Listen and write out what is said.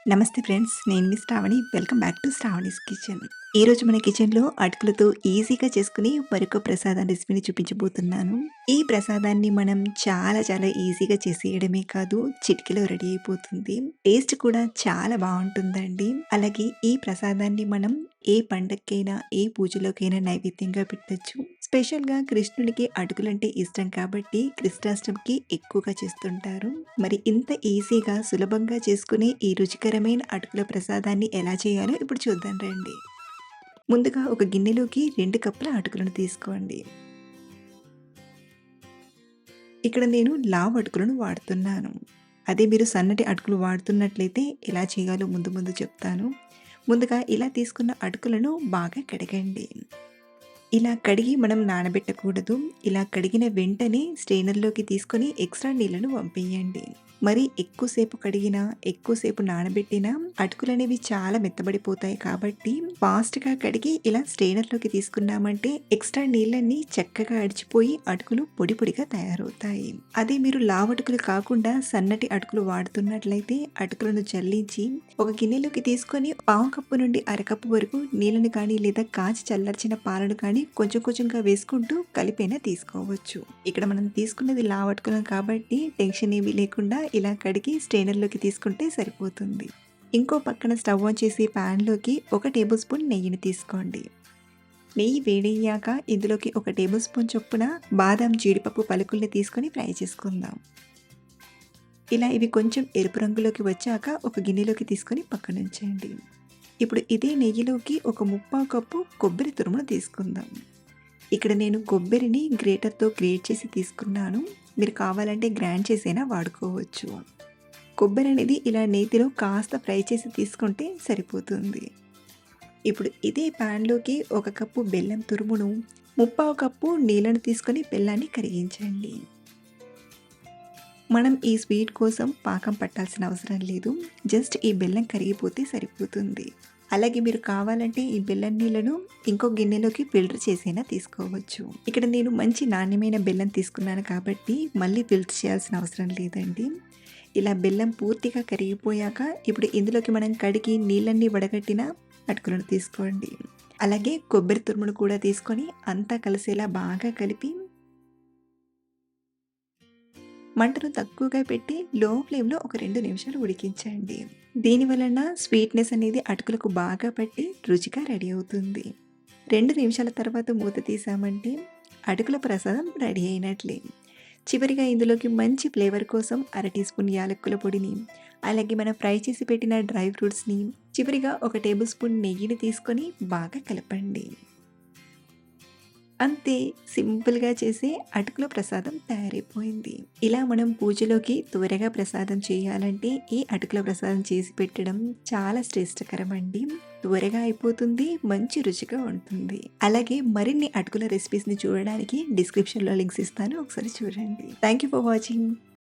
నమస్తే ఫ్రెండ్స్. నేను మీ Sravani. Welcome back to Sravani's kitchen. ఈరోజు మన కిచెన్‌లో అటుకులతో ఈజీగా చేసుకునే మరొక ప్రసాదం రెసిపీని చూపించబోతున్నాను. ఈ ప్రసాదాన్ని మనం చాలా చాలా ఈజీగా చేసేయడమే కాదు, చిటికెలో రెడీ అయిపోతుంది. టేస్ట్ కూడా చాలా బావుంటుందండి. అలాగే ఈ ప్రసాదాన్ని మనం ఏ పండగకైనా, ఏ పూజలోకైనా నైవేద్యంగా పెట్టొచ్చు. స్పెషల్‌గా కృష్ణుడికి అటుకులంటే ఇష్టం కాబట్టి కృష్ణాష్టమికి ఎక్కువగా చేస్తుంటారు. మరి ఇంత ఈజీగా, సులభంగా చేసుకునే ఈ రుచికరమైన అటుకుల ప్రసాదాన్ని ఎలా చేయాలో ఇప్పుడు చూద్దాం రండి. ముందుగా ఒక గిన్నెలోకి 2 కప్పుల అటుకులను తీసుకోండి. ఇక్కడ నేను లావు అటుకులను వాడుతున్నాను. అదే మీరు సన్నటి అటుకులు వాడుతున్నట్లయితే ఎలా చేయాలో ముందు ముందు చెప్తాను. ముందుగా ఇలా తీసుకున్న అటుకులను బాగా కడగండి. ఇలా కడిగి మనం నానబెట్టకూడదు. ఇలా కడిగిన వెంటనే స్ట్రెయినర్‌లోకి తీసుకొని ఎక్స్‌ట్రా నీళ్లను వంపేయండి. మరి ఎక్కువసేపు కడిగినా, ఎక్కువసేపు నానబెట్టినా అటుకులనేవి చాలా మెత్తబడిపోతాయి కాబట్టి ఫాస్ట్‌గా కడిగి ఇలా స్ట్రెయినర్‌లోకి తీసుకున్నామంటే ఎక్స్‌ట్రా నీళ్ళన్నీ చక్కగా అడిచిపోయి అటుకులు పొడి పొడిగా తయారవుతాయి. అదే మీరు లావటుకులు కాకుండా సన్నటి అటుకులు వాడుతున్నట్లయితే అటుకులను జల్లించి ఒక గిన్నెలోకి తీసుకొని పావు కప్పు నుండి అరకప్పు వరకు నీళ్ళని కానీ లేదా కాచి చల్లార్చిన పాలను కానీ కొంచెం కొంచెంగా వేసుకుంటూ కలిపైనా తీసుకోవచ్చు. ఇక్కడ మనం తీసుకున్నది లావటుకులం కాబట్టి టెన్షన్ ఏమీ లేకుండా ఇలా కడిగి స్ట్రెయినర్‌లోకి తీసుకుంటే సరిపోతుంది. ఇంకో పక్కన స్టవ్ ఆన్ చేసి ప్యాన్‌లోకి 1 టేబుల్ స్పూన్ నెయ్యిని తీసుకోండి. నెయ్యి వేడయ్యాక ఇందులోకి 1 టేబుల్ స్పూన్ చొప్పున బాదాం, జీడిపప్పు పలుకుల్ని తీసుకొని ఫ్రై చేసుకుందాం. ఇలా ఇవి కొంచెం ఎరుపు రంగులోకి వచ్చాక ఒక గిన్నెలోకి తీసుకొని పక్కనుంచండి. ఇప్పుడు ఇదే నెయ్యిలోకి ఒక ముప్పావు కప్పు కొబ్బరి తురుమును తీసుకుందాం. ఇక్కడ నేను కొబ్బరిని గ్రేటర్‌తో గ్రేట్ చేసి తీసుకున్నాను. మీరు కావాలంటే గ్రైండ్ చేసైనా వాడుకోవచ్చు. కొబ్బరి అనేది ఇలా నేతిలో కాస్త ఫ్రై చేసి తీసుకుంటే సరిపోతుంది. ఇప్పుడు ఇదే ప్యాన్‌లోకి 1 కప్పు బెల్లం తురుమును, ముప్పావు కప్పు నీళ్ళను తీసుకొని బెల్లాన్ని కరిగించండి. మనం ఈ స్వీట్ కోసం పాకం పట్టాల్సిన అవసరం లేదు. జస్ట్ ఈ బెల్లం కరిగిపోతే సరిపోతుంది. అలాగే మీరు కావాలంటే ఈ బెల్లం నీళ్ళను ఇంకో గిన్నెలోకి ఫిల్టర్ చేసైనా తీసుకోవచ్చు. ఇక్కడ నేను మంచి నాణ్యమైన బెల్లం తీసుకున్నాను కాబట్టి మళ్ళీ ఫిల్టర్ చేయాల్సిన అవసరం లేదండి. ఇలా బెల్లం పూర్తిగా కరిగిపోయాక ఇప్పుడు ఇందులోకి మనం కడిగి నీళ్ళన్నీ వడగట్టిన అటుకులను తీసుకోండి. అలాగే కొబ్బరి తురుమును కూడా తీసుకొని అంతా కలిసేలా బాగా కలిపి మంటను తక్కువగా పెట్టి లో ఫ్లేమ్‌లో ఒక 2 నిమిషాలు ఉడికించండి. దీని వలన స్వీట్‌నెస్ అనేది అటుకులకు బాగా పట్టి రుచిగా రెడీ అవుతుంది. 2 నిమిషాల తర్వాత మూత తీసామంటే అటుకుల ప్రసాదం రెడీ అయినట్లే. చివరిగా ఇందులోకి మంచి ఫ్లేవర్ కోసం అర టీ స్పూన్ యాలక్కుల పొడిని, అలాగే మనం ఫ్రై చేసి పెట్టిన డ్రై ఫ్రూట్స్‌ని, చివరిగా ఒక టేబుల్ స్పూన్ నెయ్యిని తీసుకొని బాగా కలపండి. అంతే, సింపుల్‌గా చేసే అటుకుల ప్రసాదం తయారైపోయింది. ఇలా మనం పూజలోకి త్వరగా ప్రసాదం చేయాలంటే ఈ అటుకుల ప్రసాదం చేసి పెట్టడం చాలా శ్రేష్టకరమండి. త్వరగా అయిపోతుంది, మంచి రుచిగా ఉంటుంది. అలాగే మరిన్ని అటుకుల రెసిపీస్‌ని చూడడానికి డిస్క్రిప్షన్‌లో లింక్స్ ఇస్తాను. ఒకసారి చూడండి. Thank you for watching.